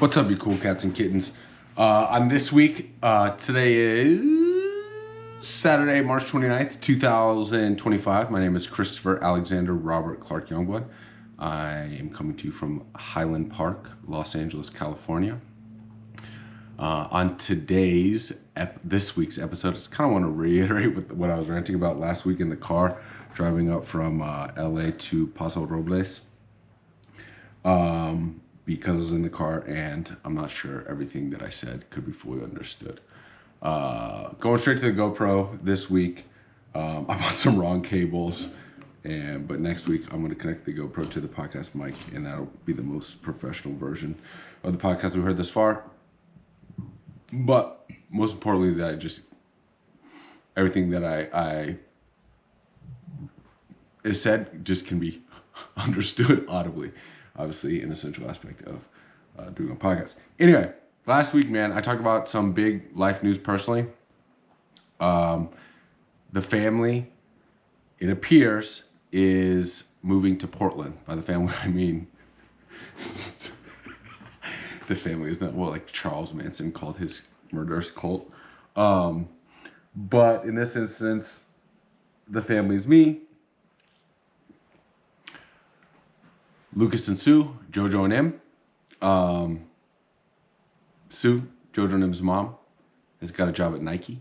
What's up, you cool cats and kittens? On this week, today is Saturday, March 29th, 2025. My name is Christopher Alexander Robert Clark Youngblood. I am coming to you from Highland Park, Los Angeles, California. On this week's episode, I just kind of want to reiterate what I was ranting about last week in the car, driving up from LA to Paso Robles. Because I was in the car and I'm not sure everything that I said could be fully understood. Going straight to the GoPro this week. I bought some wrong cables, but next week I'm going to connect the GoPro to the podcast mic, and that'll be the most professional version of the podcast we've heard this far. But most importantly, that everything that I is said just can be understood audibly. Obviously, an essential aspect of doing a podcast. Anyway, last week, man, I talked about some big life news personally. The family, it appears, is moving to Portland. By the family, I mean the family. Isn't that what like Charles Manson called his murderous cult? But in this instance, the family is me, Lucas and Sue, Jojo and Em. Sue, Jojo and Em's mom, has got a job at Nike,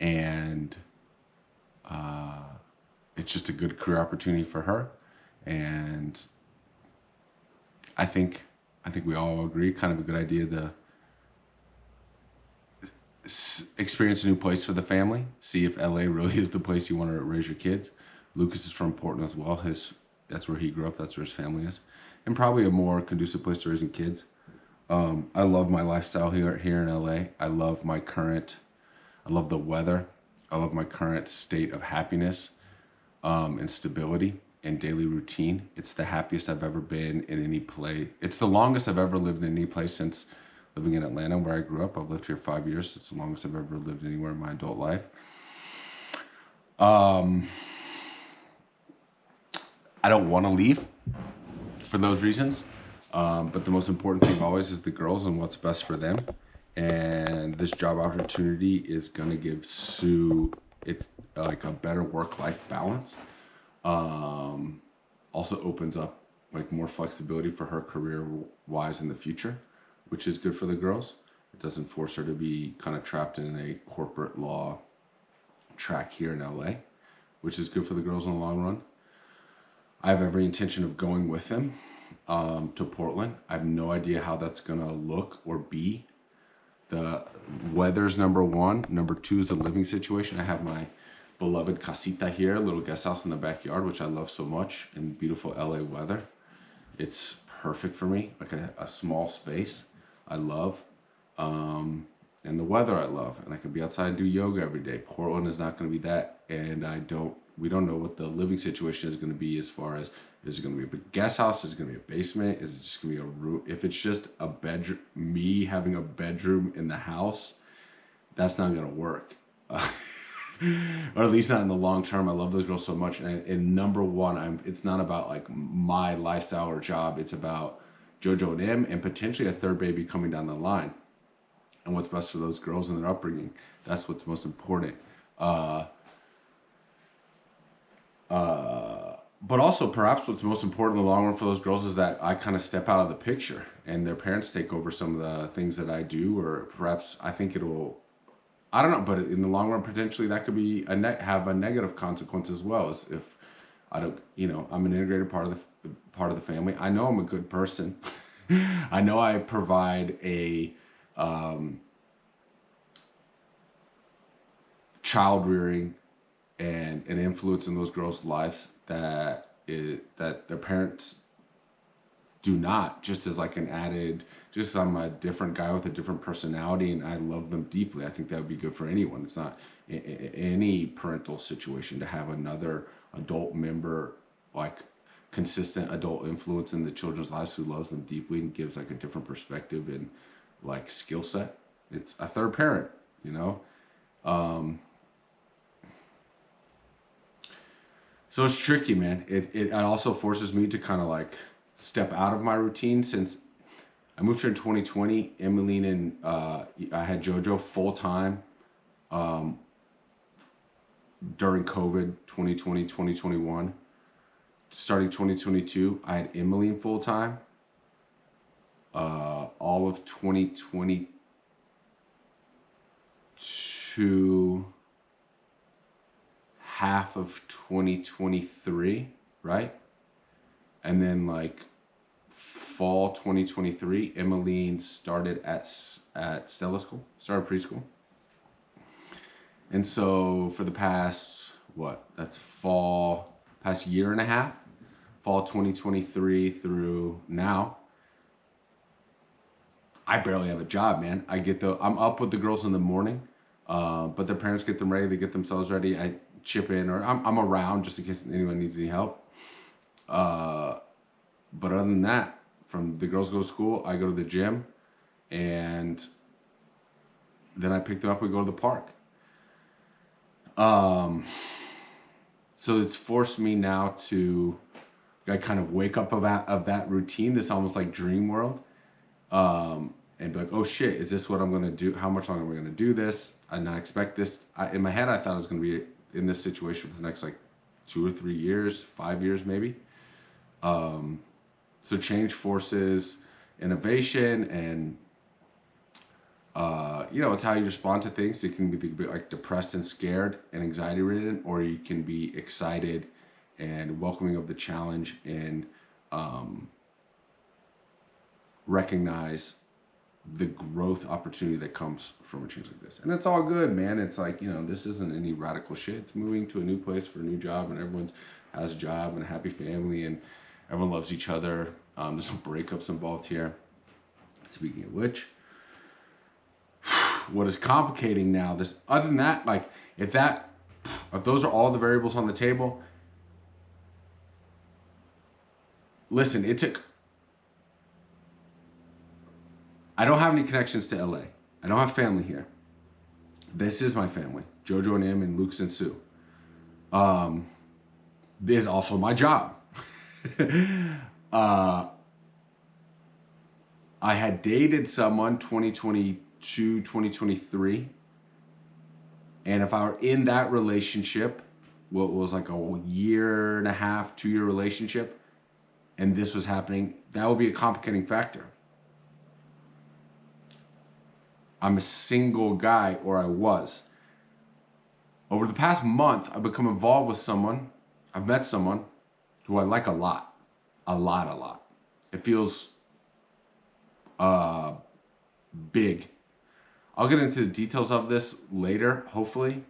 and it's just a good career opportunity for her. And I think we all agree, kind of a good idea to experience a new place for the family. See if LA really is the place you want to raise your kids. Lucas is from Portland as well. That's where he grew up. That's where his family is, and probably a more conducive place to raising kids. I love my lifestyle here in LA. I love the weather. I love my current state of happiness, and stability and daily routine. It's the happiest I've ever been in any place. It's the longest I've ever lived in any place since living in Atlanta, where I grew up. I've lived here 5 years. It's the longest I've ever lived anywhere in my adult life. I don't want to leave for those reasons, but the most important thing always is the girls and what's best for them. And this job opportunity is going to give Sue like a better work-life balance. Also opens up like more flexibility for her career-wise in the future, which is good for the girls. It doesn't force her to be kind of trapped in a corporate law track here in LA, which is good for the girls in the long run. I have every intention of going with him to Portland. I have no idea how that's going to look or be. The weather's number one. Number two is the living situation. I have my beloved casita here, a little guest house in the backyard, which I love so much, in beautiful LA weather. It's perfect for me, like a small space I love. And the weather I love, and I can be outside and do yoga every day. Portland is not going to be that, and we don't know what the living situation is going to be as far as, is it going to be a big guest house? Is it going to be a basement? Is it just going to be a room? If it's just a bedroom, me having a bedroom in the house, that's not going to work. Or at least not in the long term. I love those girls so much. And number one, it's not about like my lifestyle or job. It's about Jojo and Em, and potentially a third baby coming down the line, and what's best for those girls and their upbringing. That's what's most important. But also perhaps what's most important in the long run for those girls is that I kind of step out of the picture and their parents take over some of the things that I do, or perhaps I don't know, but in the long run, potentially that could be have a negative consequence as well. As if I don't, I'm an integrated part of the family. I know I'm a good person. I know I provide a child rearing and an influence in those girls' lives that their parents do not. Just as like I'm a different guy with a different personality, and I love them deeply. I think that would be good for anyone. It's not any parental situation to have another adult member, like consistent adult influence in the children's lives, who loves them deeply and gives like a different perspective and like skill set. It's a third parent, So it's tricky, man. It also forces me to kind of like step out of my routine, since I moved here in 2020. Emmeline and I had JoJo full time during COVID 2020, 2021. Starting 2022, I had Emmeline full time. All of 2022, half of 2023, right? And then like fall 2023, Emmeline started at Stella School, started preschool. And so for the past, past year and a half, fall 2023 through now, I barely have a job, man. I'm up with the girls in the morning, but their parents get them ready, they get themselves ready. I chip in, or I'm around just in case anyone needs any help. But other than that, from the girls go to school, I go to the gym, and then I pick them up, we go to the park. So it's forced me now to kind of wake up of that routine, this almost like dream world, and be like, oh shit, is this what I'm going to do? How much longer am I going to do this? I not expect this. In my head, I thought I was going to be in this situation for the next like 2 or 3 years, 5 years maybe. So change forces innovation, and it's how you respond to things. It can be a bit like depressed and scared and anxiety ridden, or you can be excited and welcoming of the challenge, and recognize the growth opportunity that comes from a change like this. And it's all good, man. It's like, this isn't any radical shit. It's moving to a new place for a new job, and everyone has a job and a happy family, and everyone loves each other. There's no breakups involved here. Speaking of which, what is complicating now, other than that, like if those are all the variables on the table, listen, I don't have any connections to LA. I don't have family here. This is my family. JoJo and Em and Luke's and Sue. This is also my job. I had dated someone 2022, 2023. And if I were in that relationship, what was like a year and a half, 2-year relationship, and this was happening, that would be a complicating factor. I'm a single guy, or I was. Over the past month, I've become involved with someone. I've met someone who I like a lot. It feels big. I'll get into the details of this later, hopefully,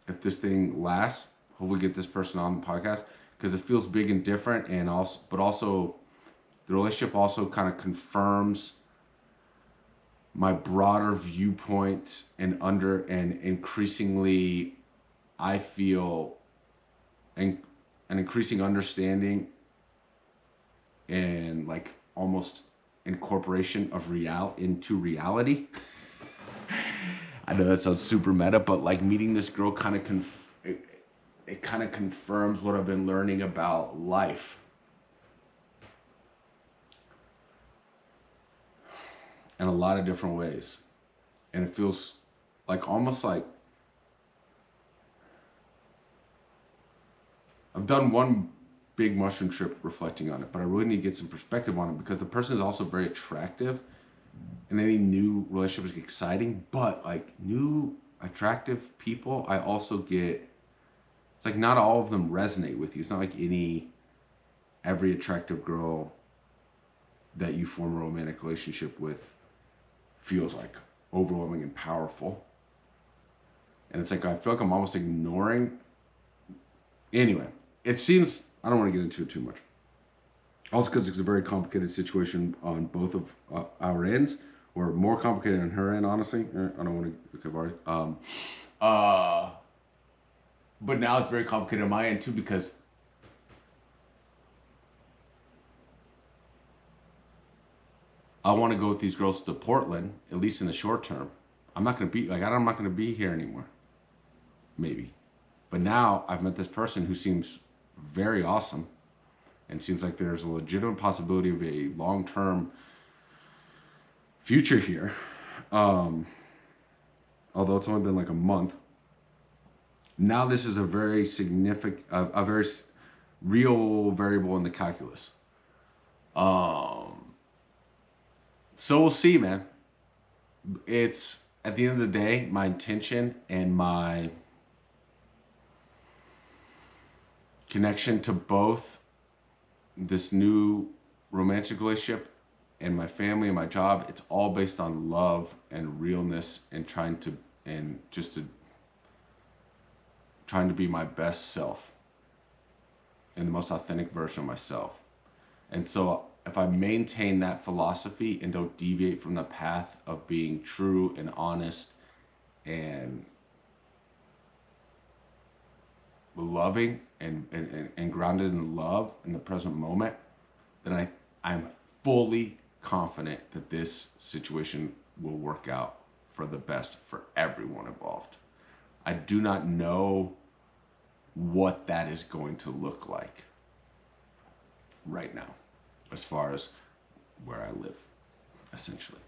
if this thing lasts. Hopefully get this person on the podcast, because it feels big and different, and also the relationship also kind of confirms my broader viewpoint, and increasingly I feel an increasing understanding and like almost incorporation of into reality. I know that sounds super meta, but like meeting this girl kind of it kind of confirms what I've been learning about life. In a lot of different ways. And it feels like almost like I've done one big mushroom trip reflecting on it, but I really need to get some perspective on it, because the person is also very attractive, and any new relationship is exciting, but like new attractive people, I also get, it's like not all of them resonate with you. It's not like every attractive girl that you form a romantic relationship with feels like overwhelming and powerful. And it's like, I feel like I'm almost ignoring. Anyway, it seems, I don't want to get into it too much. Also because it's a very complicated situation on both of our ends, or more complicated on her end, honestly. I don't want to, okay, but now it's very complicated on my end too, because I want to go with these girls to Portland, at least in the short term. I'm not going to be here anymore. Maybe. But now I've met this person who seems very awesome, and seems like there's a legitimate possibility of a long-term future here. Although it's only been like a month, now this is a very significant, a very real variable in the calculus. So we'll see, man. It's at the end of the day, my intention and my connection to both this new romantic relationship and my family and my job, it's all based on love and realness and trying to be my best self and the most authentic version of myself. And so if I maintain that philosophy and don't deviate from the path of being true and honest and loving and grounded in love in the present moment, then I'm fully confident that this situation will work out for the best for everyone involved. I do not know what that is going to look like right now, as far as where I live, essentially.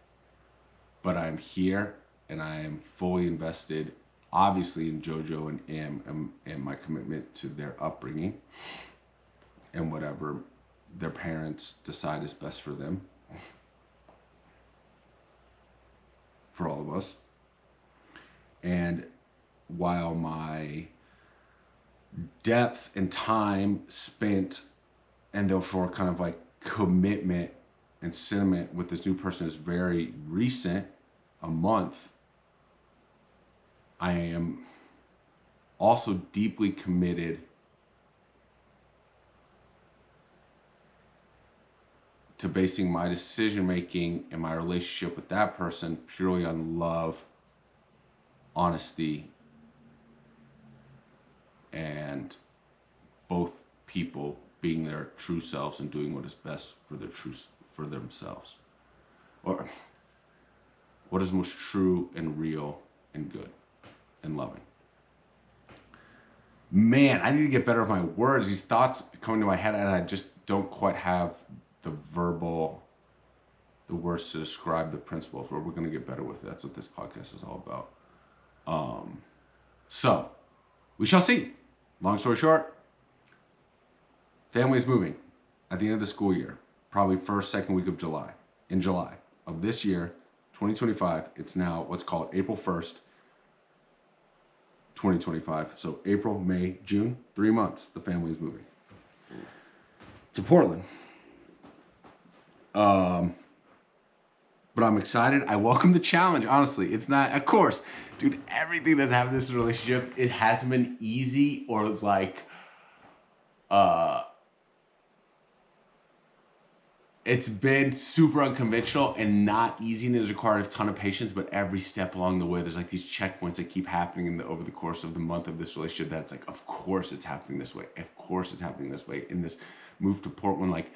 But I'm here and I am fully invested, obviously, in JoJo and Em and my commitment to their upbringing and whatever their parents decide is best for them, for all of us. And while my depth and time spent and therefore kind of like commitment and sentiment with this new person is very recent, a month, I am also deeply committed to basing my decision making and my relationship with that person purely on love, honesty, and both people being their true selves and doing what is best for themselves, or what is most true and real and good and loving. Man, I need to get better with my words. These thoughts come into my head and I just don't quite have the words to describe the principles, but we're going to get better with it. That's what this podcast is all about. So we shall see. Long story short, family is moving at the end of the school year, probably first, second week of July. In July of this year, 2025, it's now what's called April 1st, 2025. So April, May, June, 3 months, the family is moving to Portland. But I'm excited. I welcome the challenge, honestly. It's not, of course, dude, everything that's happened in this relationship, it hasn't been easy or like, it's been super unconventional and not easy, and it's required a ton of patience, but every step along the way, there's like these checkpoints that keep happening over the course of the month of this relationship that's like, of course it's happening this way. Of course it's happening this way. In this move to Portland, like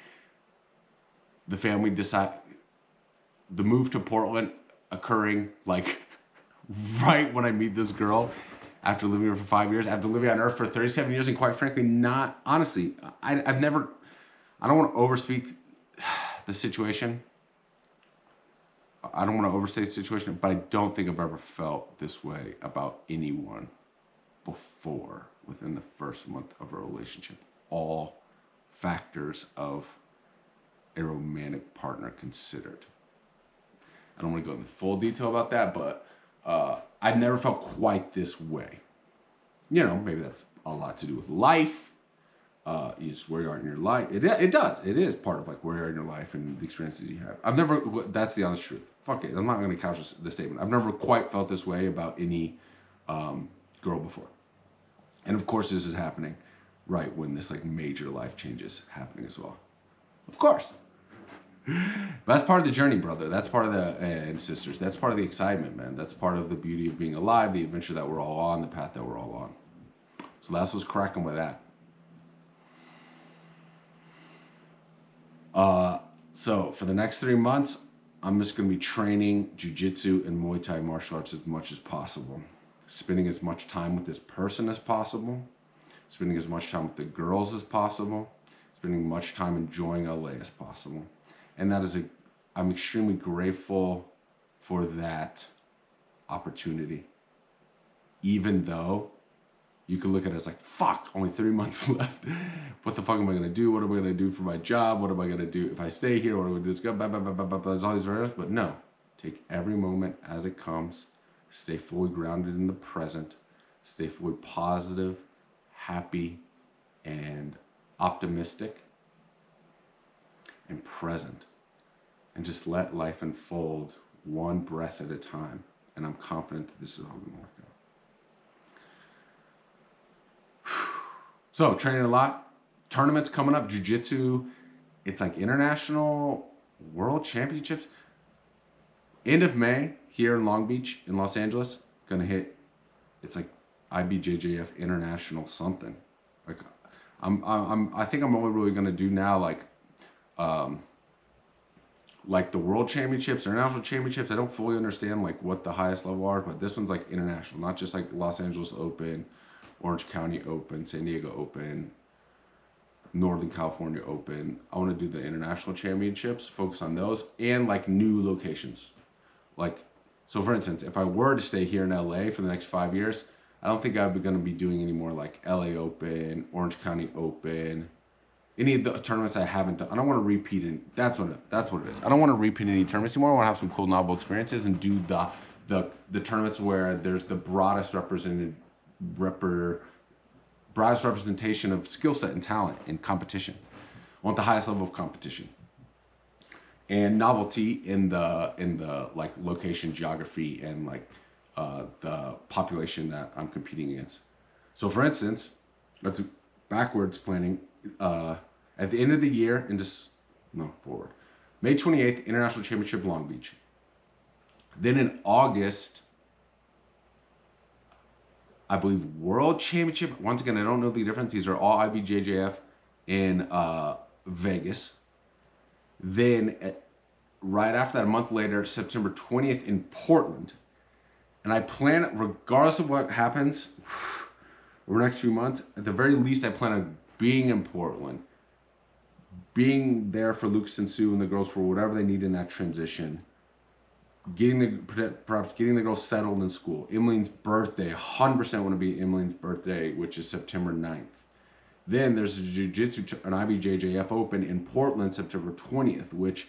the family the move to Portland occurring like right when I meet this girl after living here for 5 years, after living on Earth for 37 years, and quite frankly, not, honestly, I don't want to overspeak the situation. I don't want to overstate the situation, but I don't think I've ever felt this way about anyone before within the first month of a relationship. All factors of a romantic partner considered. I don't want to go into full detail about that, but I've never felt quite this way. You know, maybe that's a lot to do with life. Just where you are in your life. It does. It is part of like where you are in your life and the experiences you have. That's the honest truth. Fuck it. I'm not going to couch this statement. I've never quite felt this way about any girl before. And of course, this is happening right when this like major life change is happening as well. Of course. But that's part of the journey, brother. That's part of and sisters. That's part of the excitement, man. That's part of the beauty of being alive, the adventure that we're all on, the path that we're all on. So that's what's cracking with that. So for the next 3 months, I'm just going to be training jiu-jitsu and Muay Thai martial arts as much as possible. Spending as much time with this person as possible. Spending as much time with the girls as possible. Spending much time enjoying LA as possible. And that is I'm extremely grateful for that opportunity. Even though you could look at it as like, fuck, only 3 months left. What the fuck am I gonna do? What am I gonna do for my job? What am I gonna do if I stay here? What am I gonna do? There's all these variables, but no. Take every moment as it comes. Stay fully grounded in the present. Stay fully positive, happy, and optimistic, and present. And just let life unfold one breath at a time. And I'm confident that this is all gonna work out. So, training a lot. Tournaments coming up. Jiu-jitsu. It's like international world championships. End of May here in Long Beach in Los Angeles. Gonna hit. It's like IBJJF international something. Like I think I'm only really gonna do now like the world championships or national championships. I don't fully understand like what the highest level are, but this one's like international, not just like Los Angeles Open, Orange County Open, San Diego Open, Northern California Open. I want to do the international championships, focus on those, and like new locations. Like, so for instance, if I were to stay here in LA for the next 5 years, I don't think I'm going to be doing any more like LA Open, Orange County Open, any of the tournaments I haven't done. I don't want to repeat it. That's what it is. I don't want to repeat any tournaments anymore. I want to have some cool novel experiences and do the tournaments where there's the broadest representation of skill set and talent and competition. I want the highest level of competition and novelty in the like location, geography, and like the population that I'm competing against. So for instance, that's backwards planning. At the end of the year, forward. May 28th, International Championship Long Beach. Then in August, I believe World Championship. Once again, I don't know the difference. These are all IBJJF in Vegas. Then right after that, a month later, September 20th in Portland. And I plan, regardless of what happens over the next few months, at the very least, I plan on being in Portland, being there for Lucas and Sue and the girls for whatever they need in that transition, perhaps getting the girls settled in school. Emmeline's birthday, 100% want to be Emmeline's birthday, which is September 9th. Then there's a Jiu-Jitsu, an IBJJF Open in Portland, September 20th, which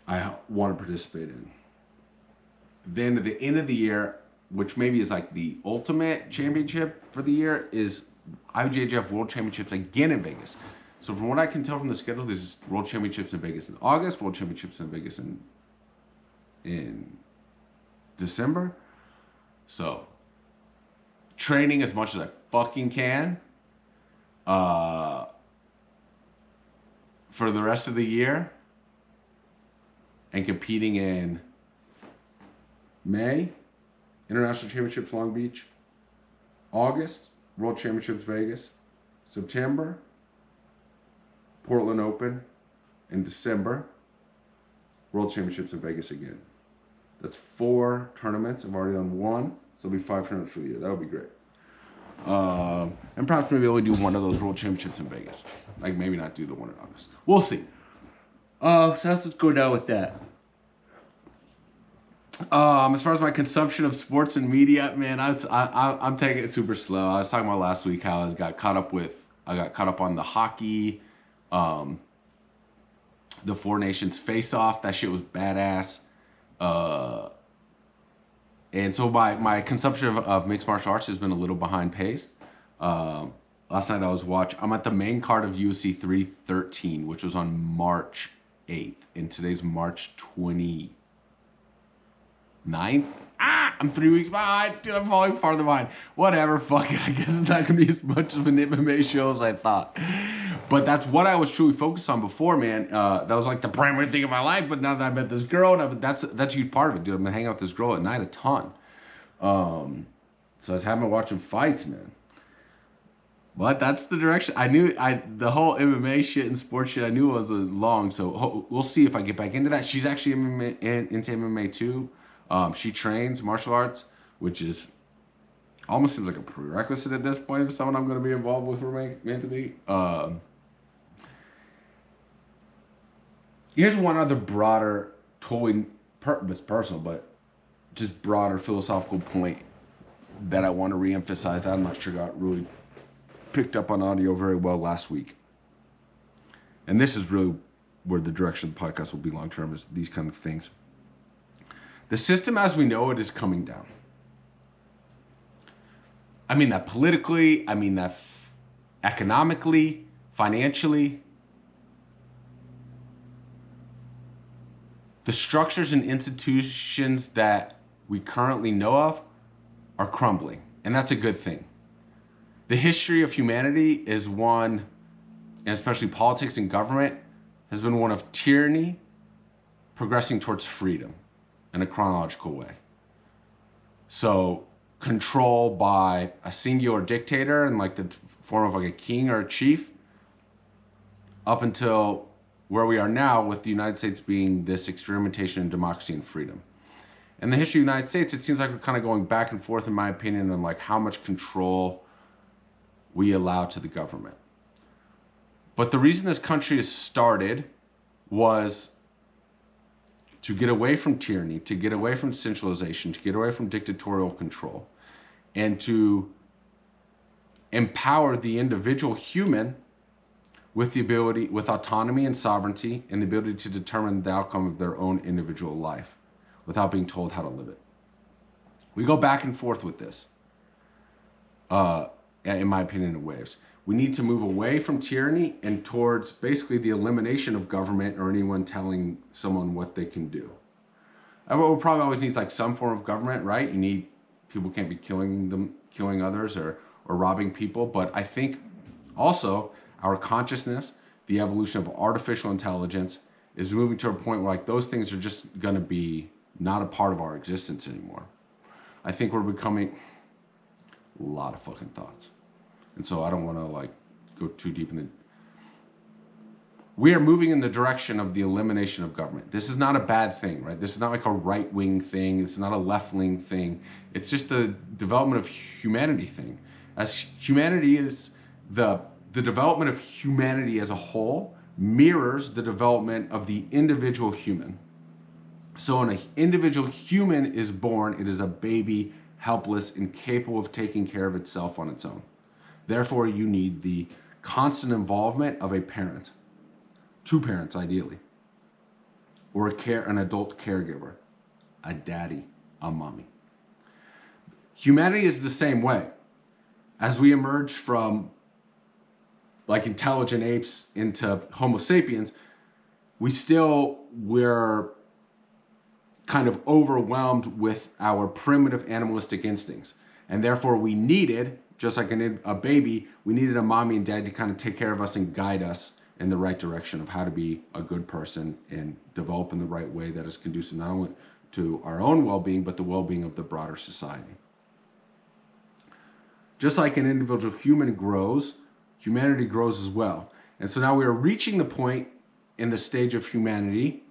I want to participate in. Then at the end of the year, which maybe is like the ultimate championship for the year, is IBJJF World Championships again in Vegas. So from what I can tell from the schedule, there's World Championships in Vegas in August, World Championships in Vegas in December. So training as much as I fucking can for the rest of the year, and competing in May, International Championships Long Beach, August, World Championships Vegas, September, Portland Open, in December, World Championships in Vegas again. That's 4 tournaments. I've already done 1, so it'll be 5 tournaments for the year. That would be great. And perhaps maybe only do one of those World Championships in Vegas. Like maybe not do the one in August. We'll see. So let's just go down with that. As far as my consumption of sports and media, man, I'm taking it super slow. I was talking about last week how I got caught up on the hockey, the Four Nations face-off. That shit was badass. And so my consumption of mixed martial arts has been a little behind pace. Last night I'm at the main card of UFC 313, which was on March 8th, and today's March 29th. I'm 3 weeks behind. Dude, I'm falling farther behind. Whatever, fuck it. I guess it's not gonna be as much of an MMA show as I thought. But that's what I was truly focused on before, man. That was like the primary thing of my life. But now that I met this girl, and that's a huge part of it, dude. I've been hanging out with this girl at night a ton. So I was having watching fights, man. But that's the direction. I knew the whole MMA shit and sports shit, I knew it was long. So we'll see if I get back into that. She's actually into MMA too. She trains martial arts, which is almost seems like a prerequisite at this point for someone I'm going to be involved with romantically. Here's one other broader, totally it's personal, but just broader philosophical point that I want to reemphasize that I'm not sure got really picked up on audio very well last week. And this is really where the direction of the podcast will be long term, is these kind of things. The system as we know it is coming down. I mean that politically, I mean that economically, financially. The structures and institutions that we currently know of are crumbling, and that's a good thing. The history of humanity is one, and especially politics and government, has been one of tyranny progressing towards freedom in a chronological way. So control by a singular dictator in like the form of like a king or a chief, up until where we are now with the United States being this experimentation in democracy and freedom. In the history of the United States, it seems like we're kind of going back and forth, in my opinion, on like how much control we allow to the government. But the reason this country has started was to get away from tyranny, to get away from centralization, to get away from dictatorial control, and to empower the individual human with the ability, with autonomy and sovereignty, and the ability to determine the outcome of their own individual life without being told how to live it. We go back and forth with this, in my opinion, in waves. We need to move away from tyranny and towards basically the elimination of government or anyone telling someone what they can do. We'll probably always need like some form of government, right? You need, people can't be killing others or robbing people. But I think also our consciousness, the evolution of artificial intelligence, is moving to a point where like those things are just going to be not a part of our existence anymore. I think we're becoming a lot of fucking thoughts. And so I don't want to like go too deep in the... We are moving in the direction of the elimination of government. This is not a bad thing, right? This is not like a right-wing thing. It's not a left-wing thing. It's just the development of humanity thing. As humanity is the development of humanity as a whole mirrors the development of the individual human. So when an individual human is born, it is a baby, helpless, incapable of taking care of itself on its own. Therefore, you need the constant involvement of a parent, two parents ideally, or an adult caregiver, a daddy, a mommy. Humanity is the same way. As we emerge from like intelligent apes into Homo sapiens, we're kind of overwhelmed with our primitive animalistic instincts. And therefore we needed, just like a baby, we needed a mommy and dad to kind of take care of us and guide us in the right direction of how to be a good person and develop in the right way that is conducive not only to our own well-being, but the well-being of the broader society. Just like an individual human grows, humanity grows as well. And so now we are reaching the point in the stage of humanity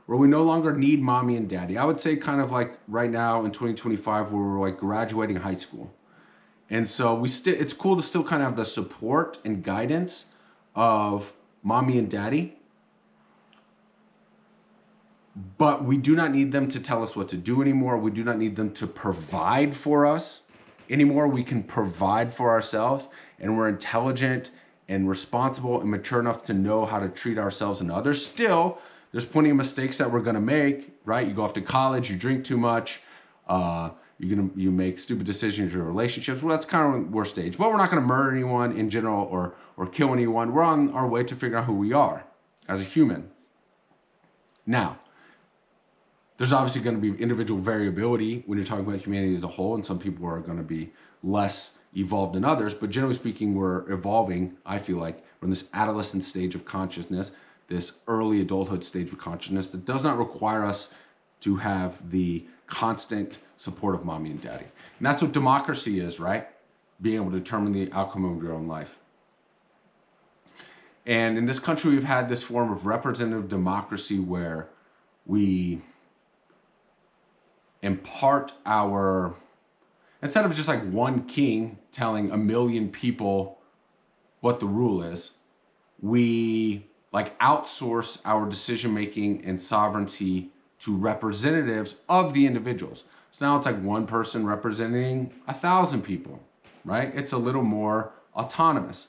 where we no longer need mommy and daddy. I would say kind of like right now in 2025 where we're like graduating high school. And so it's cool to still kind of have the support and guidance of mommy and daddy, but we do not need them to tell us what to do anymore. We do not need them to provide for us anymore. We can provide for ourselves, and we're intelligent and responsible and mature enough to know how to treat ourselves and others. Still, there's plenty of mistakes that we're gonna make, right? You go off to college, you drink too much, you make stupid decisions in your relationships. Well, that's kind of our stage. But we're not gonna murder anyone in general or kill anyone. We're on our way to figure out who we are as a human. Now, there's obviously going to be individual variability when you're talking about humanity as a whole, and some people are going to be less evolved than others, but generally speaking, we're evolving, I feel like, from this adolescent stage of consciousness, this early adulthood stage of consciousness that does not require us to have the constant support of mommy and daddy. And that's what democracy is, right? Being able to determine the outcome of your own life. And in this country, we've had this form of representative democracy where we impart instead of just like one king telling a million people what the rule is, we like outsource our decision making and sovereignty to representatives of the individuals. So now it's like one person representing 1,000 people, right? It's a little more autonomous.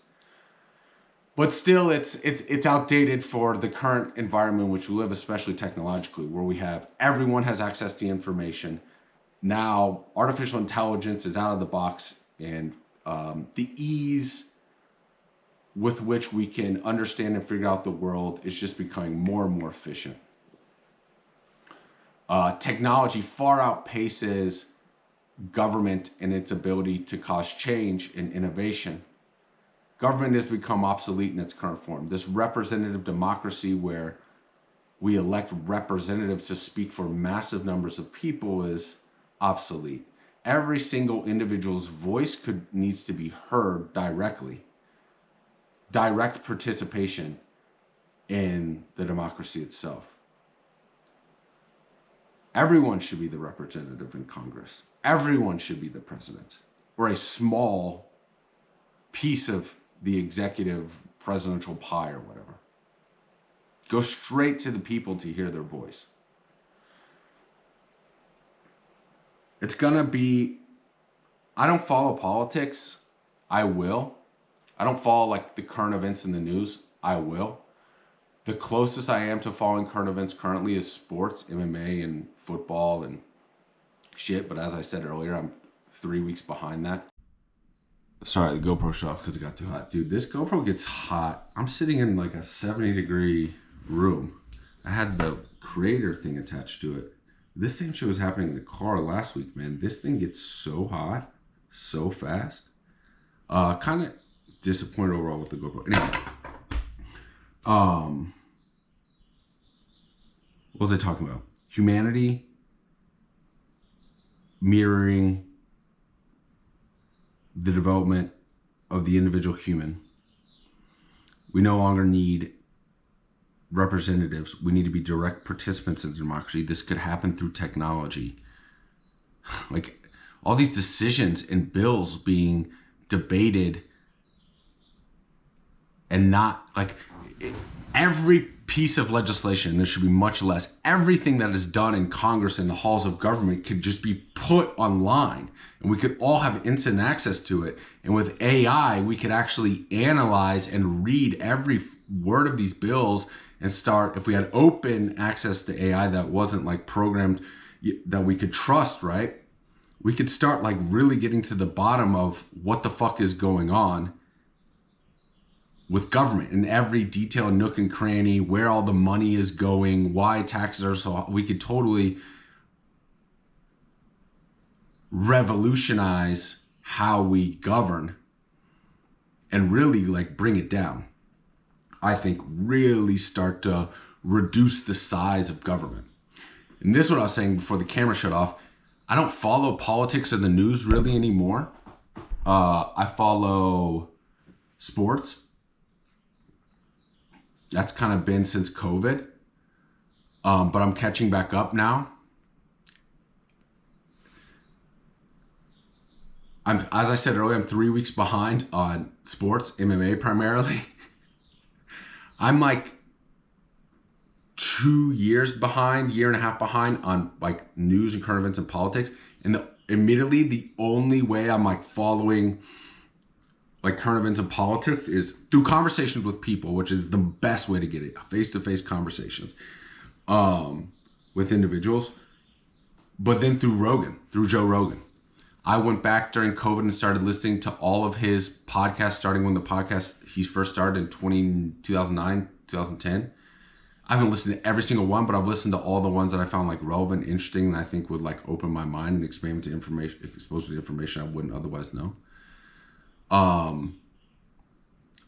But still, it's outdated for the current environment in which we live, especially technologically, where we have everyone has access to information. Now, artificial intelligence is out of the box, and the ease with which we can understand and figure out the world is just becoming more and more efficient. Technology far outpaces government in its ability to cause change and innovation. Government has become obsolete in its current form. This representative democracy where we elect representatives to speak for massive numbers of people is obsolete. Every single individual's voice needs to be heard directly. Direct participation in the democracy itself. Everyone should be the representative in Congress. Everyone should be the president, or a small piece of the executive presidential pie or whatever. Go straight to the people to hear their voice. It's gonna be, I don't follow politics. I will. I don't follow like the current events in the news. I will. The closest I am to following current events currently is sports, MMA and football and shit. But as I said earlier, I'm 3 weeks behind that. Sorry, the GoPro shut off because it got too hot. Dude, this GoPro gets hot. I'm sitting in like a 70-degree room. I had the creator thing attached to it. This same shit was happening in the car last week, man. This thing gets so hot, so fast. Kind of disappointed overall with the GoPro. Anyway, what was I talking about? Humanity mirroring the development of the individual human. We no longer need representatives. We need to be direct participants in democracy. This could happen through technology. Like all these decisions and bills being debated and not like every piece of legislation, there should be much less. Everything that is done in Congress and the halls of government could just be put online and we could all have instant access to it. And with AI, we could actually analyze and read every word of these bills and start, if we had open access to AI that wasn't like programmed, that we could trust, right? We could start like really getting to the bottom of what the fuck is going on with government in every detail, nook and cranny, where all the money is going, why taxes are so high. We could totally revolutionize how we govern and really like bring it down. I think really start to reduce the size of government. And this is what I was saying before the camera shut off. I don't follow politics or the news really anymore. I follow sports. That's kind of been since COVID. But I'm catching back up now. As I said earlier, I'm 3 weeks behind on sports, MMA primarily. I'm like 2 years behind, year and a half behind on like news and current events and politics. And admittedly, the only way I'm like following like current events and politics is through conversations with people, which is the best way to get it, face-to-face conversations with individuals. But then through Joe Rogan. I went back during COVID and started listening to all of his podcasts, starting when the podcast he first started in 2009, 2010. I haven't listened to every single one, but I've listened to all the ones that I found like relevant, interesting, and I think would like open my mind and expand me to information, expose me to information I wouldn't otherwise know.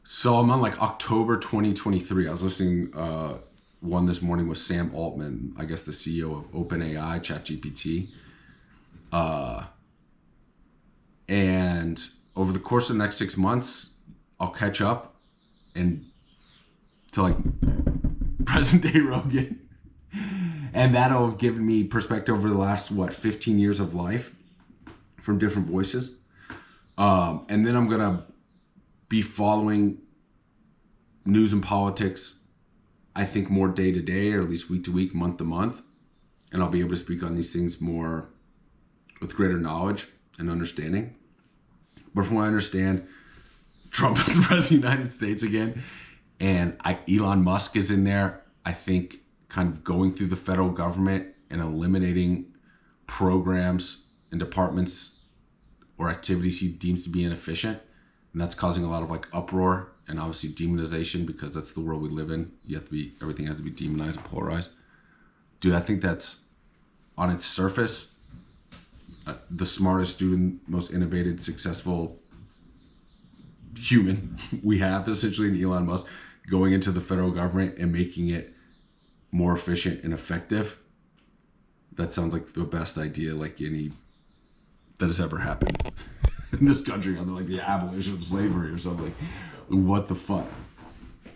So I'm on like October 2023. I was listening one this morning with Sam Altman, I guess the CEO of OpenAI, ChatGPT. And over the course of the next 6 months, I'll catch up and to like present day Rogan. And that'll have given me perspective over the last, 15 years of life from different voices. And then I'm going to be following news and politics I think, more day to day, or at least week to week, month to month. And I'll be able to speak on these things more with greater knowledge and understanding. But from what I understand, Trump is the president of the United States again. And Elon Musk is in there, I think, kind of going through the federal government and eliminating programs and departments or activities he deems to be inefficient. And that's causing a lot of like uproar and obviously demonization, because that's the world we live in. Everything has to be demonized and polarized. Dude, I think that's, on its surface, the smartest dude, most innovative, successful human we have, essentially, in Elon Musk, going into the federal government and making it more efficient and effective. That sounds like the best idea, like any that has ever happened in this country, other like the abolition of slavery or something. Like, what the fuck?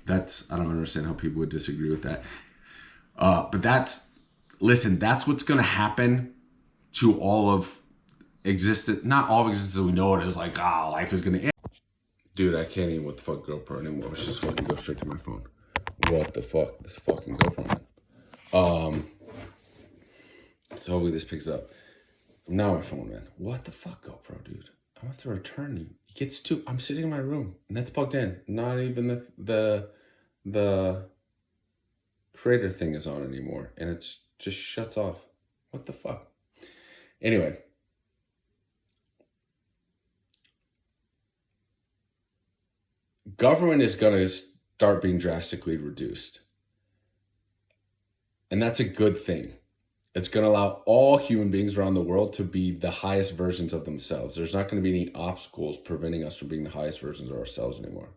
I don't understand how people would disagree with that. But that's what's going to happen to all of existence. Not all of existence as we know it, is like, life is going to end. Dude, I can't even with the fuck GoPro anymore. Let's just fucking go straight to my phone. What the fuck? This fucking GoPro, man. So hopefully this picks up. Now my phone, man. What the fuck, GoPro, dude? I'm gonna have to return you. I'm sitting in my room and that's plugged in. Not even the creator thing is on anymore, and it's just shuts off. What the fuck? Anyway. Government is going to start being drastically reduced. And that's a good thing. It's going to allow all human beings around the world to be the highest versions of themselves. There's not going to be any obstacles preventing us from being the highest versions of ourselves anymore.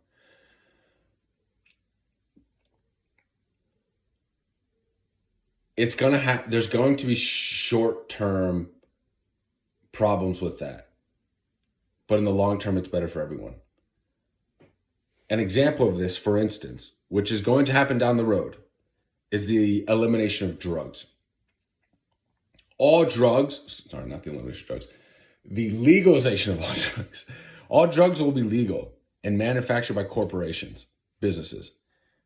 There's going to be short-term problems with that. But in the long term, it's better for everyone. An example of this, for instance, which is going to happen down the road, is the elimination of drugs. All drugs, sorry, not the elimination of drugs, the legalization of all drugs. All drugs will be legal and manufactured by corporations, businesses.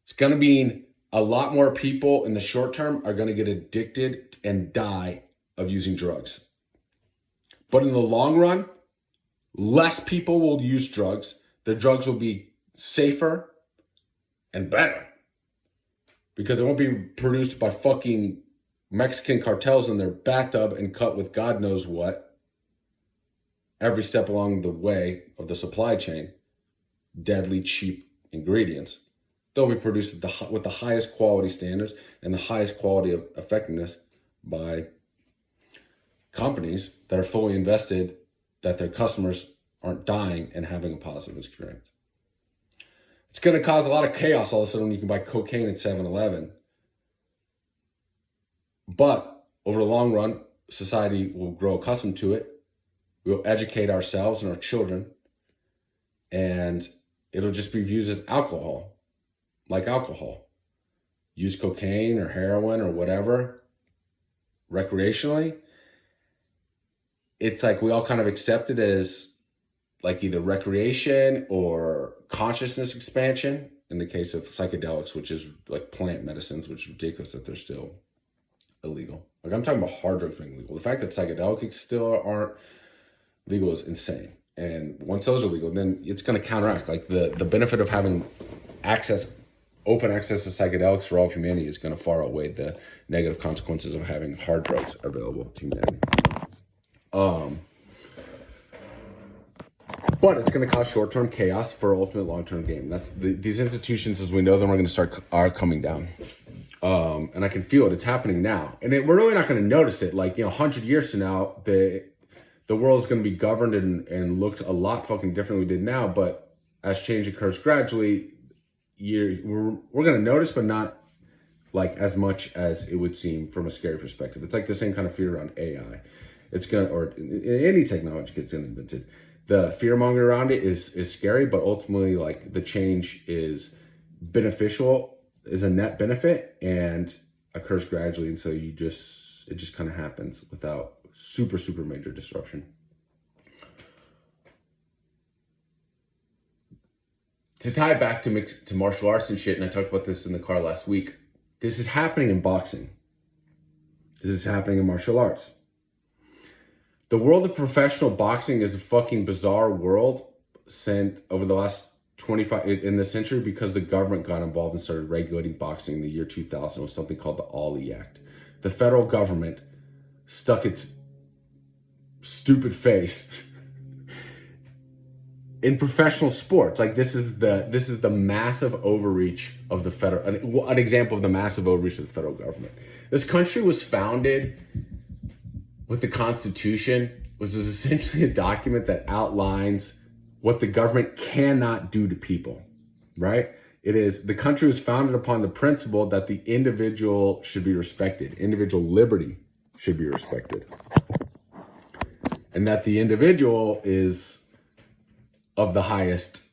It's going to mean a lot more people in the short term are going to get addicted and die of using drugs. But in the long run, less people will use drugs. The drugs will be safer and better because it won't be produced by fucking Mexican cartels in their bathtub and cut with God knows what every step along the way of the supply chain. Deadly cheap ingredients. They'll be produced with the highest quality standards and the highest quality of effectiveness by companies that are fully invested, that their customers aren't dying and having a positive experience. It's going to cause a lot of chaos all of a sudden when you can buy cocaine at 7-Eleven. But over the long run, society will grow accustomed to it. We'll educate ourselves and our children. And it'll just be viewed as alcohol, like alcohol. Use cocaine or heroin or whatever recreationally. It's like we all kind of accept it as like either recreation or consciousness expansion in the case of psychedelics, which is like plant medicines, which is ridiculous that they're still illegal. Like I'm talking about hard drugs being legal. The fact that psychedelics still aren't legal is insane. And once those are legal, then it's going to counteract. Like the benefit of having open access to psychedelics for all of humanity is going to far outweigh the negative consequences of having hard drugs available to humanity. But it's going to cause short-term chaos for ultimate long-term gain. That's these institutions, as we know them, are coming down. And I can feel it. It's happening now. And we're really not going to notice it. Like, 100 years from now, the world is going to be governed and looked a lot fucking different than we did now. But as change occurs gradually, we're going to notice, but not like as much as it would seem from a scary perspective. It's like the same kind of fear around AI. Or any technology gets invented. The fear mongering around it is scary, but ultimately, like, the change is beneficial, is a net benefit, and occurs gradually, and so it just kind of happens without super, super major disruption. To tie it back to martial arts and shit, and I talked about this in the car last week, This is happening in boxing. This is happening in martial arts. The world of professional boxing is a fucking bizarre world sent over the last 25 in the century because the government got involved and started regulating boxing in the year 2000 with something called the Ali Act. The federal government stuck its stupid face in professional sports. Like this is the massive overreach of the federal, an example of the massive overreach of the federal government. This country was founded with the Constitution, which is essentially a document that outlines what the government cannot do to people, right? The country was founded upon the principle that the individual should be respected. Individual liberty should be respected. And that the individual is of the highest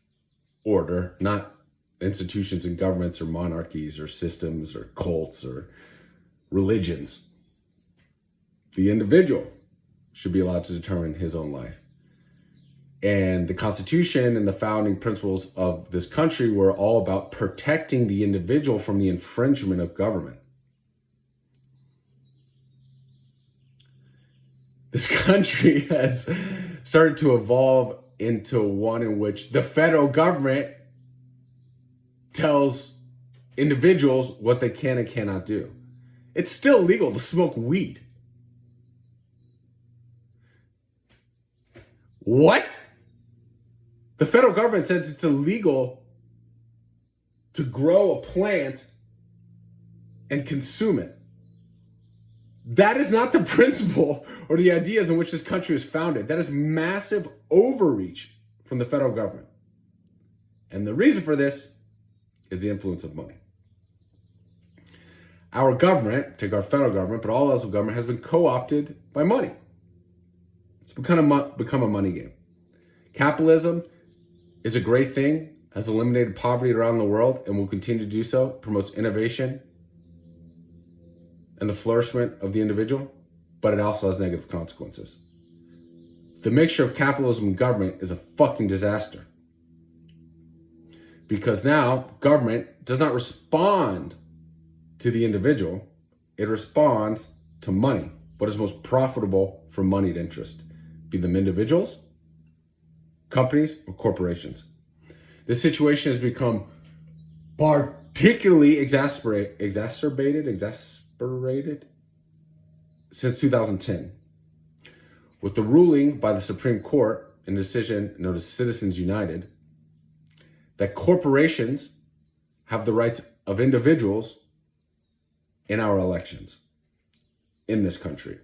order, not institutions and governments or monarchies or systems or cults or religions. The individual should be allowed to determine his own life. And the Constitution and the founding principles of this country were all about protecting the individual from the infringement of government. This country has started to evolve into one in which the federal government tells individuals what they can and cannot do. It's still legal to smoke weed. What? The federal government says it's illegal to grow a plant and consume it. That is not the principle or the ideas in which this country is founded. That is massive overreach from the federal government. And the reason for this is the influence of money. Our government, take our federal government, but all else of government, has been co-opted by money. It's become a money game. Capitalism is a great thing, has eliminated poverty around the world, and will continue to do so, promotes innovation and the flourishment of the individual, but it also has negative consequences. The mixture of capitalism and government is a fucking disaster. Because now, government does not respond to the individual, it responds to money. What is most profitable for moneyed interest? Be them individuals, companies, or corporations. This situation has become particularly exacerbated since 2010, with the ruling by the Supreme Court in a decision known as Citizens United that corporations have the rights of individuals in our elections in this country.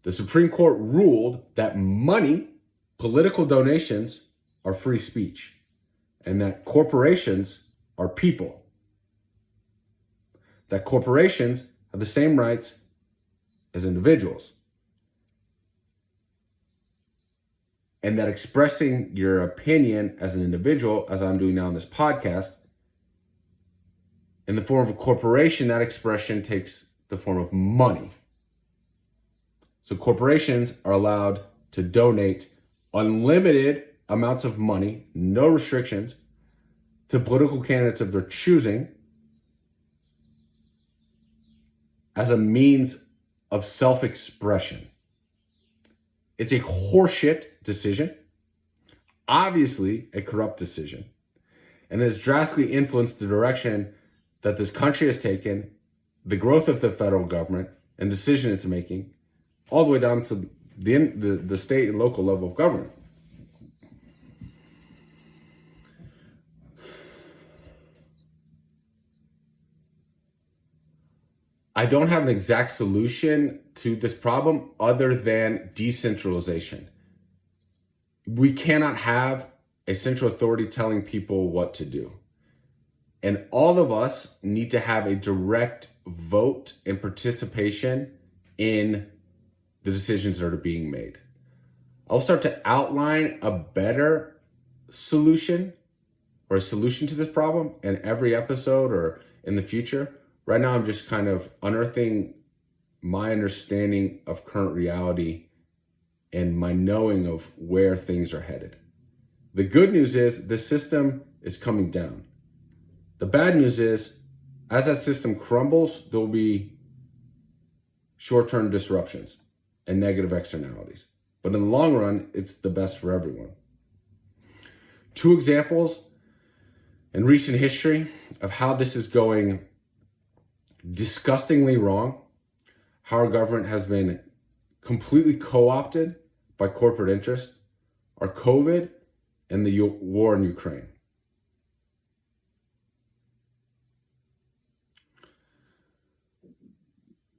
The Supreme Court ruled that money, political donations, are free speech, and that corporations are people. That corporations have the same rights as individuals. And that expressing your opinion as an individual, as I'm doing now on this podcast, in the form of a corporation, that expression takes the form of money. So corporations are allowed to donate unlimited amounts of money, no restrictions, to political candidates of their choosing as a means of self-expression. It's a horseshit decision, obviously a corrupt decision, and it has drastically influenced the direction that this country has taken, the growth of the federal government and decision it's making, all the way down to the state and local level of government. I don't have an exact solution to this problem other than decentralization. We cannot have a central authority telling people what to do. And all of us need to have a direct vote and participation in the decisions that are being made. I'll start to outline a better solution or a solution to this problem in every episode or in the future. Right now, I'm just kind of unearthing my understanding of current reality and my knowing of where things are headed. The good news is the system is coming down. The bad news is As that system crumbles, there will be short-term disruptions and negative externalities. But in the long run, it's the best for everyone. 2 examples in recent history of how this is going disgustingly wrong, how our government has been completely co-opted by corporate interests, are COVID and the war in Ukraine.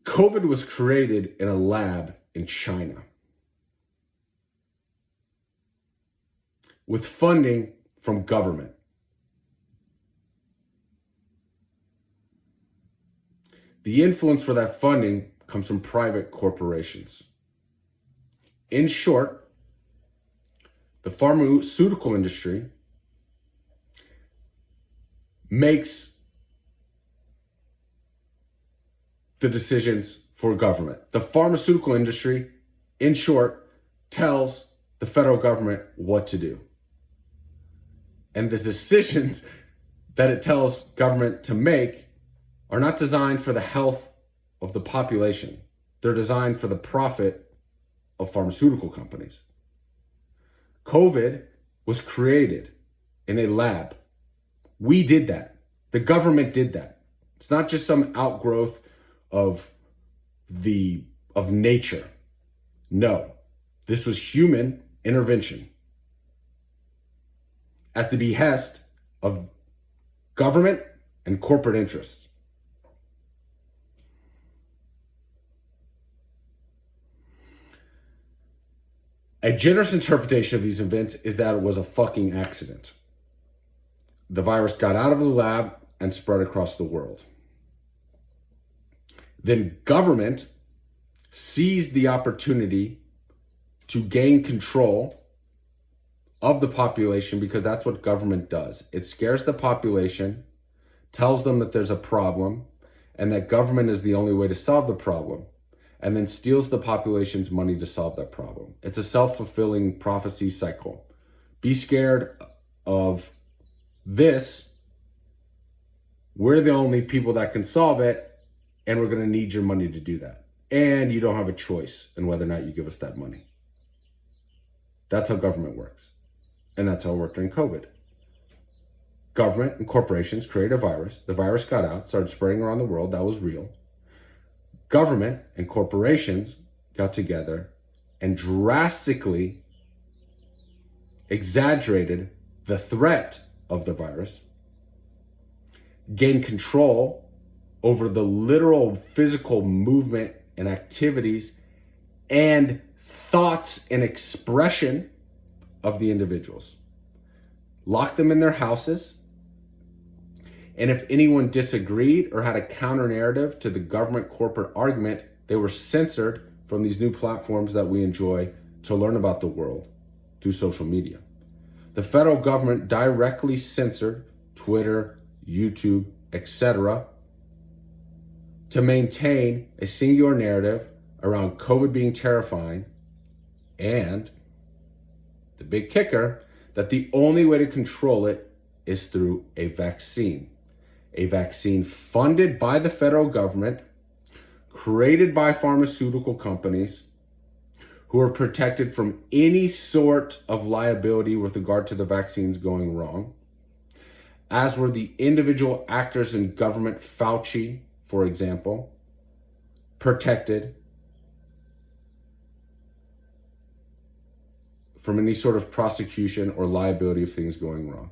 COVID was created in a lab in China with funding from government. The influence for that funding comes from private corporations. In short, the pharmaceutical industry makes the decisions for government. The pharmaceutical industry, in short, tells the federal government what to do. And the decisions that it tells government to make are not designed for the health of the population. They're designed for the profit of pharmaceutical companies. COVID was created in a lab. We did that. The government did that. It's not just some outgrowth of nature. No, this was human intervention at the behest of government and corporate interests. A generous interpretation of these events is that it was a fucking accident. The virus got out of the lab and spread across the world. Then government seized the opportunity to gain control of the population, because that's what government does. It scares the population, tells them that there's a problem, and that government is the only way to solve the problem, and then steals the population's money to solve that problem. It's a self-fulfilling prophecy cycle. Be scared of this. We're the only people that can solve it, and we're going to need your money to do that. And you don't have a choice in whether or not you give us that money. That's how government works. And that's how it worked during COVID. Government and corporations created a virus. The virus got out, started spreading around the world. That was real. Government and corporations got together and drastically exaggerated the threat of the virus, gained control over the literal physical movement and activities and thoughts and expression of the individuals. Locked them in their houses. And if anyone disagreed or had a counter narrative to the government corporate argument, they were censored from these new platforms that we enjoy to learn about the world through social media. The federal government directly censored Twitter, YouTube, etc., to maintain a singular narrative around COVID being terrifying, and the big kicker, that the only way to control it is through a vaccine. A vaccine funded by the federal government, created by pharmaceutical companies, who are protected from any sort of liability with regard to the vaccines going wrong, as were the individual actors in government. Fauci, for example, protected from any sort of prosecution or liability of things going wrong.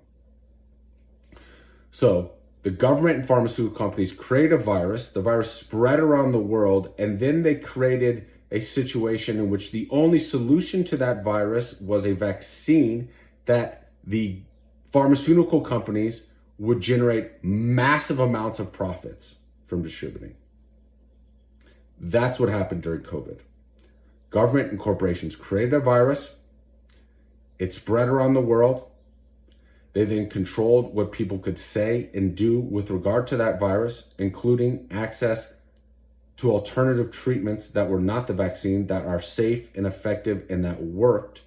So the government and pharmaceutical companies created a virus, the virus spread around the world, and then they created a situation in which the only solution to that virus was a vaccine that the pharmaceutical companies would generate massive amounts of profits from distributing. That's what happened during COVID. Government and corporations created a virus. It spread around the world. They then controlled what people could say and do with regard to that virus, including access to alternative treatments that were not the vaccine, that are safe and effective and that worked.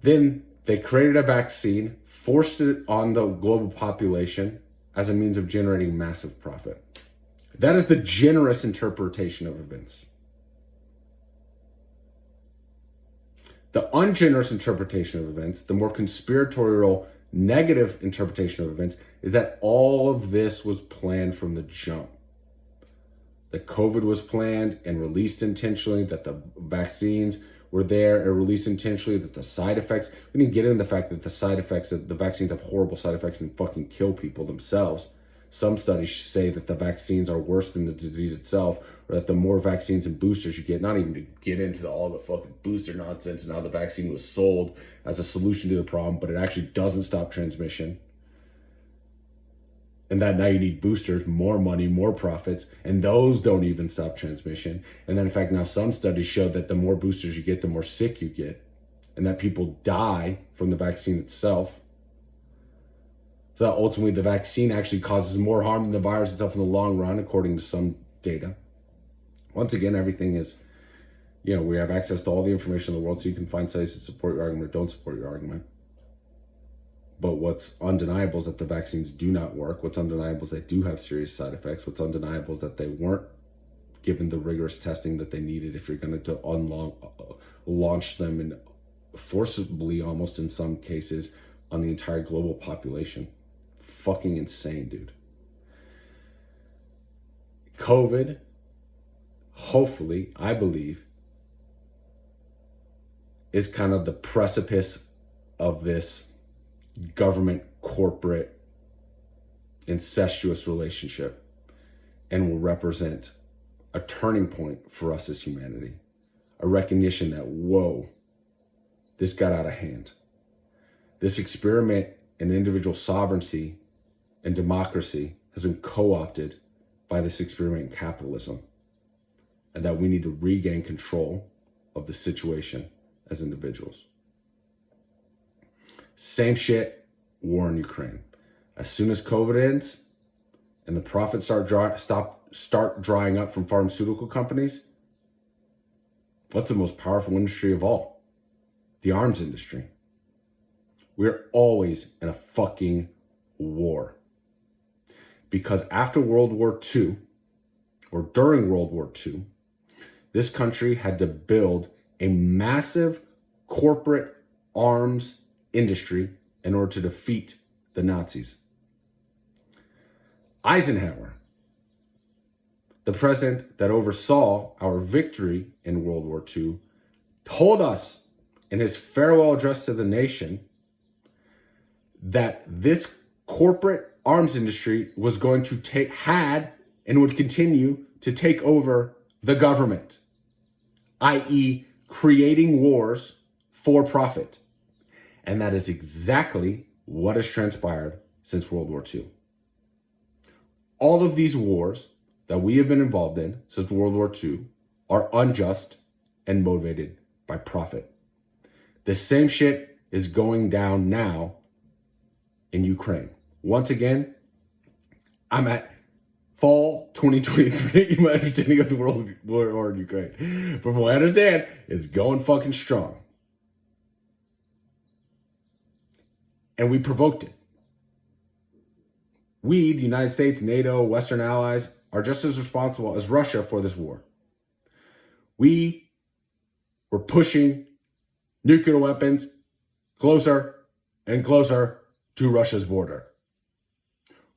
Then they created a vaccine forced it on the global population as a means of generating massive profit. That is the generous interpretation of events. The ungenerous interpretation of events, the more conspiratorial, negative interpretation of events, is that all of this was planned from the jump. That COVID was planned and released intentionally, that the vaccines were there and released intentionally, that the side effects, we didn't get into the fact that the side effects, that the vaccines have horrible side effects and fucking kill people themselves. Some studies say that the vaccines are worse than the disease itself, or that the more vaccines and boosters you get, not even to get into all the fucking booster nonsense and how the vaccine was sold as a solution to the problem, but it actually doesn't stop transmission. And that now you need boosters, more money, more profits, and those don't even stop transmission. And then in fact, now some studies show that the more boosters you get, the more sick you get, and that people die from the vaccine itself. So that ultimately the vaccine actually causes more harm than the virus itself in the long run, according to some data. Once again, everything is, we have access to all the information in the world, so you can find studies that support your argument or don't support your argument. But what's undeniable is that the vaccines do not work. What's undeniable is they do have serious side effects. What's undeniable is that they weren't given the rigorous testing that they needed if you're going to launch them, and forcibly almost in some cases, on the entire global population. Fucking insane, dude. COVID, hopefully, I believe, is kind of the precipice of this government corporate incestuous relationship, and will represent a turning point for us as humanity. A recognition that, whoa, this got out of hand. This experiment in individual sovereignty and democracy has been co-opted by this experiment in capitalism, and that we need to regain control of the situation as individuals. Same shit, war in Ukraine. As soon as COVID ends and the profits start drying up from pharmaceutical companies, what's the most powerful industry of all? The arms industry. We're always in a fucking war. Because after World War II, or during World War II, this country had to build a massive corporate arms industry in order to defeat the Nazis. Eisenhower, the president that oversaw our victory in World War II, told us in his farewell address to the nation that this corporate arms industry was going to had and would continue to take over the government, i.e., creating wars for profit. And that is exactly what has transpired since World War II. All of these wars that we have been involved in since World War II are unjust and motivated by profit. The same shit is going down now in Ukraine. Once again, I'm at fall 2023, my understanding of the world war in Ukraine. But from what I understand, it's going fucking strong. And we provoked it. We, the United States, NATO, Western allies, are just as responsible as Russia for this war. We were pushing nuclear weapons closer and closer to Russia's border.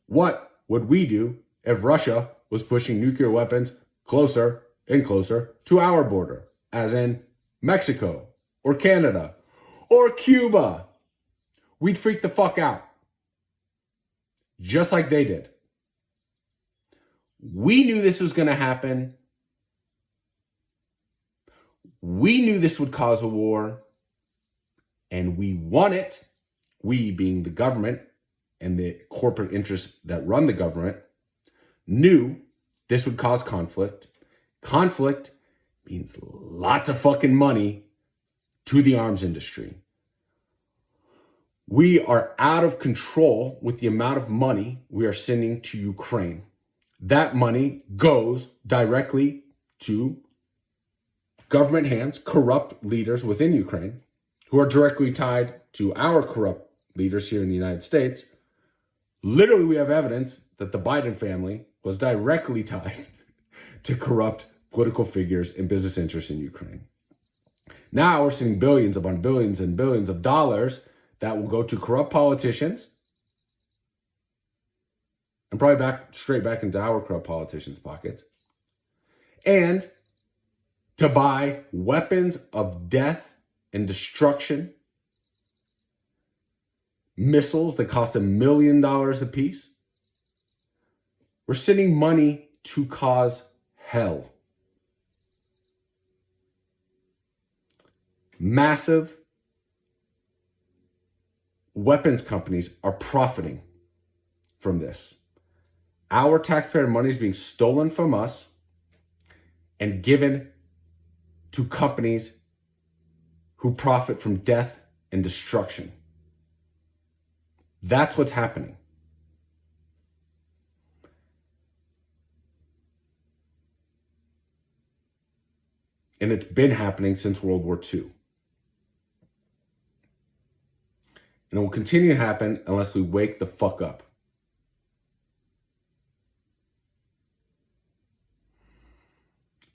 What would we do if Russia was pushing nuclear weapons closer and closer to our border, as in Mexico or Canada or Cuba? We'd freak the fuck out, just like they did. We knew this was going to happen. We knew this would cause a war, and we won it. We, being the government and the corporate interests that run the government, knew this would cause conflict. Conflict means lots of fucking money to the arms industry. We are out of control with the amount of money we are sending to Ukraine. That money goes directly to government hands, corrupt leaders within Ukraine, who are directly tied to our corrupt leaders here in the United States, literally we have evidence that the Biden family was directly tied to corrupt political figures and business interests in Ukraine. Now we're seeing billions upon billions and billions of dollars that will go to corrupt politicians and probably straight back into our corrupt politicians' pockets, and to buy weapons of death and destruction, missiles that cost $1 million a piece. We're sending money to cause hell. Massive weapons companies are profiting from this. Our taxpayer money is being stolen from us and given to companies who profit from death and destruction. That's what's happening. And it's been happening since World War II. And it will continue to happen unless we wake the fuck up.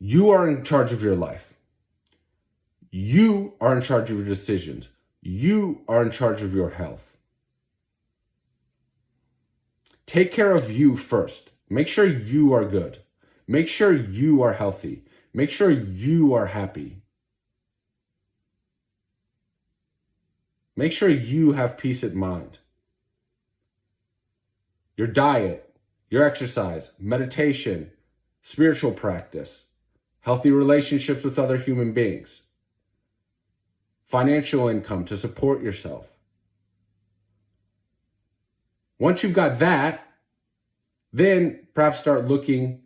You are in charge of your life. You are in charge of your decisions. You are in charge of your health. Take care of you first. Make sure you are good. Make sure you are healthy. Make sure you are happy. Make sure you have peace of mind. Your diet, your exercise, meditation, spiritual practice, healthy relationships with other human beings, financial income to support yourself. Once you've got that, then perhaps start looking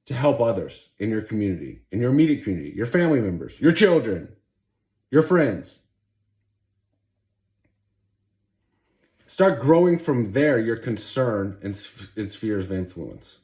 to help others in your community, in your immediate community, your family members, your children, your friends. Start growing from there your concern and spheres of influence.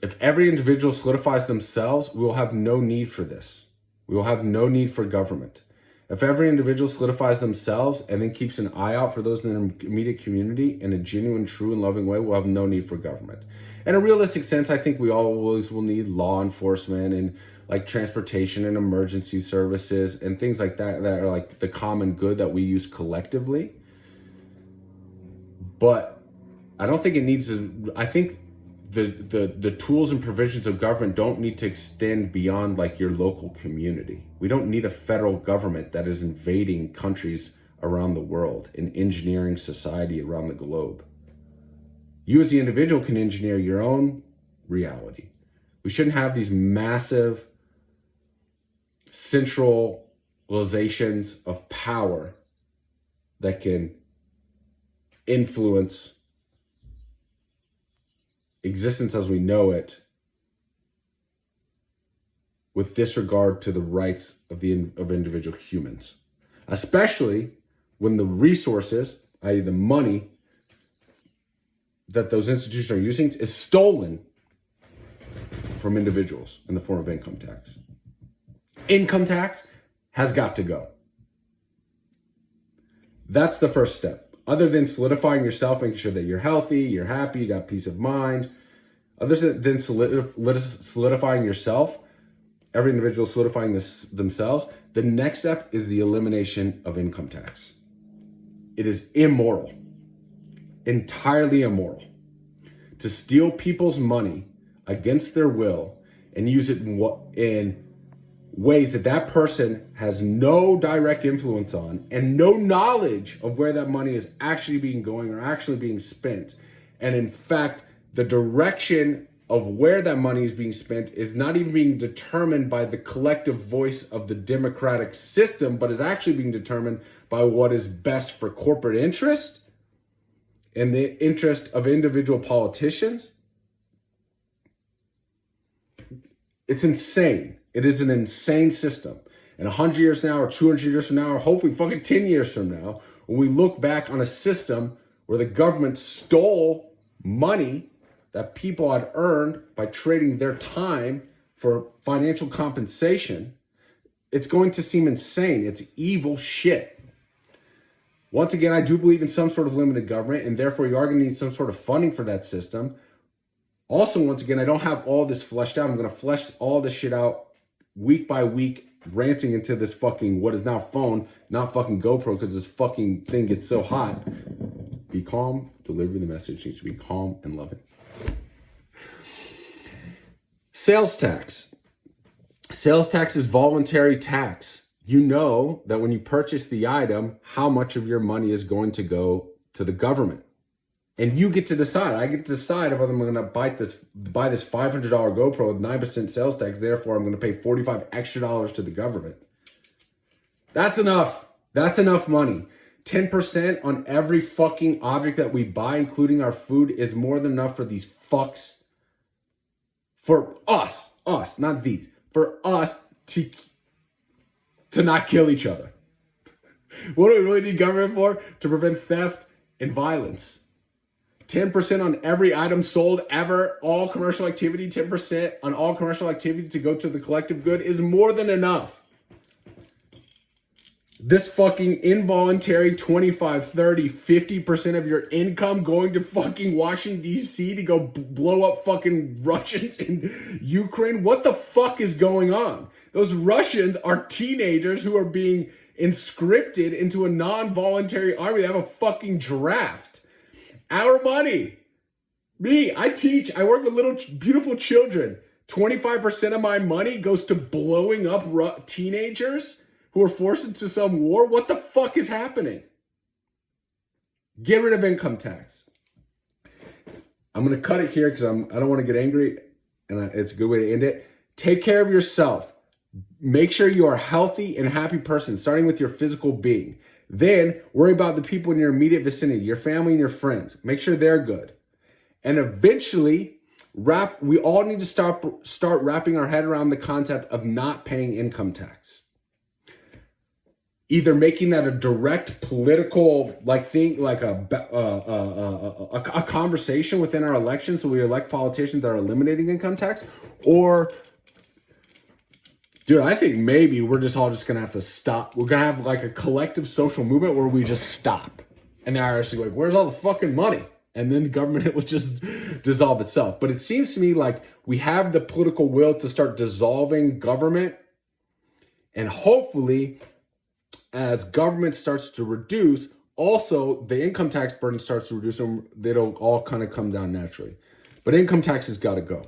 If every individual solidifies themselves, we will have no need for this. We will have no need for government. If every individual solidifies themselves and then keeps an eye out for those in their immediate community in a genuine, true, and loving way, we'll have no need for government. In a realistic sense, I think we always will need law enforcement and like transportation and emergency services and things like that that are like the common good that we use collectively. But I don't think it needs to, I think the tools and provisions of government don't need to extend beyond like your local community. We don't need a federal government that is invading countries around the world and engineering society around the globe. You as the individual can engineer your own reality. We shouldn't have these massive centralizations of power that can influence existence as we know it with disregard to the rights of individual humans, especially when the resources, i.e. the money that those institutions are using is stolen from individuals in the form of income tax. Income tax has got to go. That's the first step. Other than solidifying yourself, making sure that you're healthy, you're happy, you got peace of mind. Other than solidifying yourself, every individual solidifying themselves, the next step is the elimination of income tax. It is immoral, entirely immoral, to steal people's money against their will and use it in ways that person has no direct influence on and no knowledge of where that money is actually being going or actually being spent. And in fact, the direction of where that money is being spent is not even being determined by the collective voice of the democratic system, but is actually being determined by what is best for corporate interest and the interest of individual politicians. It's insane. It is an insane system. And 100 years from now, or 200 years from now, or hopefully fucking 10 years from now, when we look back on a system where the government stole money that people had earned by trading their time for financial compensation, it's going to seem insane. It's evil shit. Once again, I do believe in some sort of limited government, and therefore you are going to need some sort of funding for that system. Also, once again, I don't have all this fleshed out. I'm going to flesh all this shit out week by week, ranting into this fucking, what is now phone, not fucking GoPro, because this fucking thing gets so hot. Be calm, deliver the message needs to be calm and loving. Sales tax. Sales tax is voluntary tax. You know that when you purchase the item, how much of your money is going to go to the government. And you get to decide. I get to decide if I'm going to buy this $500 GoPro with 9% sales tax. Therefore, I'm going to pay $45 extra to the government. That's enough. That's enough money. 10% on every fucking object that we buy, including our food, is more than enough for these fucks. For us, not these. For us to not kill each other. What do we really need government for? To prevent theft and violence. 10% on every item sold ever, all commercial activity, 10% on all commercial activity to go to the collective good is more than enough. This fucking involuntary 25, 30, 50% of your income going to fucking Washington, D.C. to go blow up fucking Russians in Ukraine. What the fuck is going on? Those Russians are teenagers who are being conscripted into a non-voluntary army. They have a fucking draft. Our money. Me, I teach. I work with little beautiful children. 25% of my money goes to blowing up teenagers who are forced into some war. What the fuck is happening? Get rid of income tax. I'm going to cut it here because I don't want to get angry, and it's a good way to end it. Take care of yourself. Make sure you are a healthy and happy person, starting with your physical being. Then worry about the people in your immediate vicinity, your family and your friends. Make sure they're good. And eventually, we all need to start wrapping our head around the concept of not paying income tax. Either making that a direct political thing, like a conversation within our elections, so we elect politicians that are eliminating income tax, or dude, I think maybe we're just all gonna have to stop. We're gonna have like a collective social movement where we just stop, and the IRS is like, "Where's all the fucking money?" And then the government will just dissolve itself. But it seems to me like we have the political will to start dissolving government, and hopefully, as government starts to reduce, also the income tax burden starts to reduce, and it'll all kind of come down naturally. But income tax has got to go.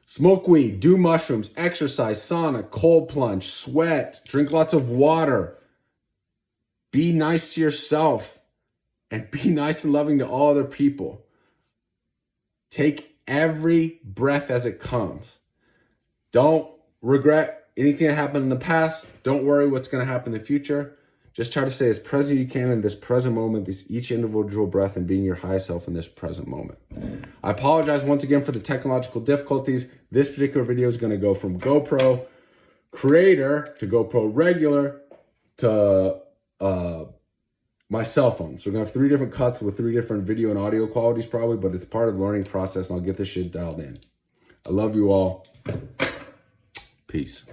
Smoke weed, do mushrooms, exercise, sauna, cold plunge, sweat, drink lots of water. Be nice to yourself and be nice and loving to all other people. Take every breath as it comes. Don't regret anything that happened in the past. Don't worry what's going to happen in the future. Just try to stay as present as you can in this present moment, this each individual breath, and being your highest self in this present moment. I apologize once again for the technological difficulties. This particular video is going to go from GoPro Creator to GoPro Regular to my cell phone. So we're going to have 3 different cuts with 3 different video and audio qualities probably, but it's part of the learning process, and I'll get this shit dialed in. I love you all. Peace.